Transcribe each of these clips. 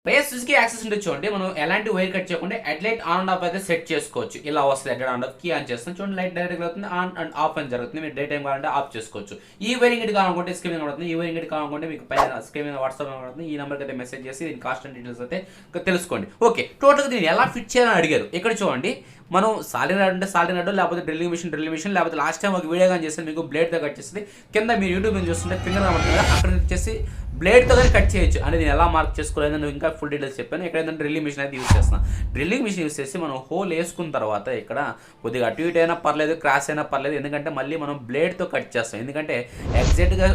పైగా స్విచ్కి యాక్సెస్ ఉంటే చూడండి, మనం ఎలాంటి వైర్ కట్ చేయకుండా హెడ్లైట్ ఆన్ అండ్ ఆఫ్ అయితే సెట్ చేసుకోవచ్చు. ఇలా వస్తుంది headlight on off, key on చేస్తాం చూడండి, లైట్ డైరెక్ట్గా అవుతుంది, ఆన్ అండ్ ఆఫ్ అని జరుగుతుంది. మీరు డే టైం కావాలంటే ఆఫ్ చేసుకోవచ్చు. ఈ వైరింగ్ ఇటు కావాలనుకుంటే స్క్రీన్ కనబడుతుంది, ఈ వైరింగ్ ఇటు కావాలనుకుంటే మీకు పైన స్క్రీన్ మీద వాట్సాప్ కనబడుతుంది. ఈ నెంబర్కి అయితే మెసేజ్ చేసి దీని కాస్ట్ అండ్ డీటెయిల్స్ అయితే తెలుసుకోండి. ఓకే, టోటల్గా దీన్ని ఎలా ఫిట్ చేయాలని అడిగారు. ఇక్కడ చూడండి, మనం సాలిడ్ అంటే సాలిడ్, లేకపోతే డ్రిల్లింగ్ మిషన్, లేకపోతే లాస్ట్ టైం ఒక వీడియో కానీ చేస్తే మీకు బ్లేడ్తో కట్ చేస్తుంది. కింద మీరు యూట్యూబ్ మీద చూస్తుంటే ఫింగర్ కనబడుతుంది కదా, అక్కడ వచ్చేసి బ్లేడ్తో కానీ కట్ చేయొచ్చు అని నేను ఎలా మార్క్ చేసుకోలేదు నేను ఇంకా ఫుల్ డీటెయిల్స్ చెప్పాను. ఇక్కడ ఏంటంటే డ్రిల్లింగ్ మిషన్ అయితే యూస్ చేస్తున్నాను. డ్రిల్లింగ్ మిషన్ యూస్ చేసి మనం హోల్ వేసుకున్న తర్వాత ఇక్కడ కొద్దిగా అటు ఇటు అయినా పర్లేదు, క్రాస్ అయినా పర్లేదు, ఎందుకంటే మళ్ళీ మనం బ్లేడ్తో కట్ చేస్తాం. ఎందుకంటే ఎగ్జాక్ట్గా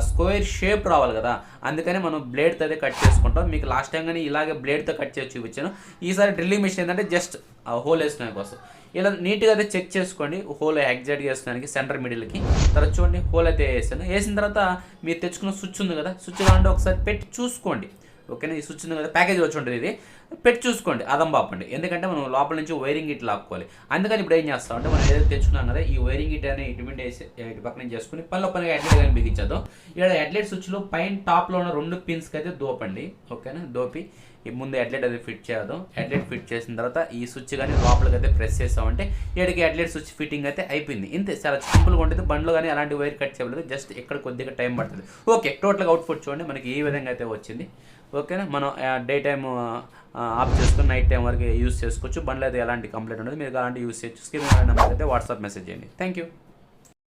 స్క్వేర్ షేప్ రావాలి కదా, అందుకని మనం బ్లేడ్తో అయితే కట్ చేసుకుంటాం. మీకు లాస్ట్ టైం కానీ ఇలాగే బ్లేడ్తో కట్ చేసి చూపించాను. ఈసారి డ్రిల్లింగ్ మిషన్ ఏంటంటే జస్ట్ హోల్ వేసుకునే కోసం ఇలా నీట్గా అయితే చెక్ చేసుకోండి. హోల్ ఎగ్జాక్ట్గా వేసుకోవడానికి సెంటర్ మిడిల్కి. తర్వాత చూడండి, హోల్ అయితే వేసాను. వేసిన తర్వాత మీరు తెచ్చుకున్న స్విచ్ ఉంది కదా, స్విచ్ కావాలంటే ఒకసారి పెట్టి చూసుకోండి. ఓకేనా, ఈ స్విచ్ ఉంది కదా, ప్యాకేజ్ వచ్చి ఉంటుంది, ఇది పెట్టి చూసుకోండి, అదం బాపండి. ఎందుకంటే మనం లోపల నుంచి వైరింగ్ ఇట్ లాక్కోవాలి. అందుకని ఇప్పుడు ఏం చేస్తాం అంటే, మనం ఏదైతే తెచ్చుకున్నాం కదా, ఈ వైరింగ్ ఇట్ అని ఇటు వేసి ఇటు పక్కన చేసుకుని పనిగా హెడ్లైట్ కానీ బిగించదు. ఇక్కడ హెడ్లైట్ స్విచ్లో పైన టాప్లో ఉన్న 2 పిన్స్కి అయితే దోపండి. ఓకేనా, దోపి ముందు హెడ్లైట్ అది ఫిట్ చేద్దాం. హెడ్లైట్ ఫిట్ చేసిన తర్వాత ఈ స్విచ్ కానీ లోపలికి అయితే ప్రెస్ చేసామంటే ఇక్కడికి హెడ్లైట్ స్విచ్ ఫిట్టింగ్ అయితే అయిపోయింది. ఇంతే, చాలా సింపుల్గా ఉంటుంది. బండ్లో కానీ అలాంటి వైర్ కట్ చేయలేదు, జస్ట్ ఇక్కడ కొద్దిగా టైం పడుతుంది. ఓకే, టోటల్గా అవుట్పుట్ చూడండి మనకి ఈ విధంగా అయితే వచ్చింది. ఓకేనా, మనం డే టైమ్ ఆఫ్ చేసుకుని నైట్ టైం వరకు యూస్ చేసుకోవచ్చు. బండ్లో అయితే ఎలాంటి కంప్లైంట్ ఉండదు. మీరు అలాంటి యూస్ చేయొచ్చు. స్క్రీన్ నెంబర్ అయితే వాట్సాప్ మెసేజ్ చేయండి. Thank you.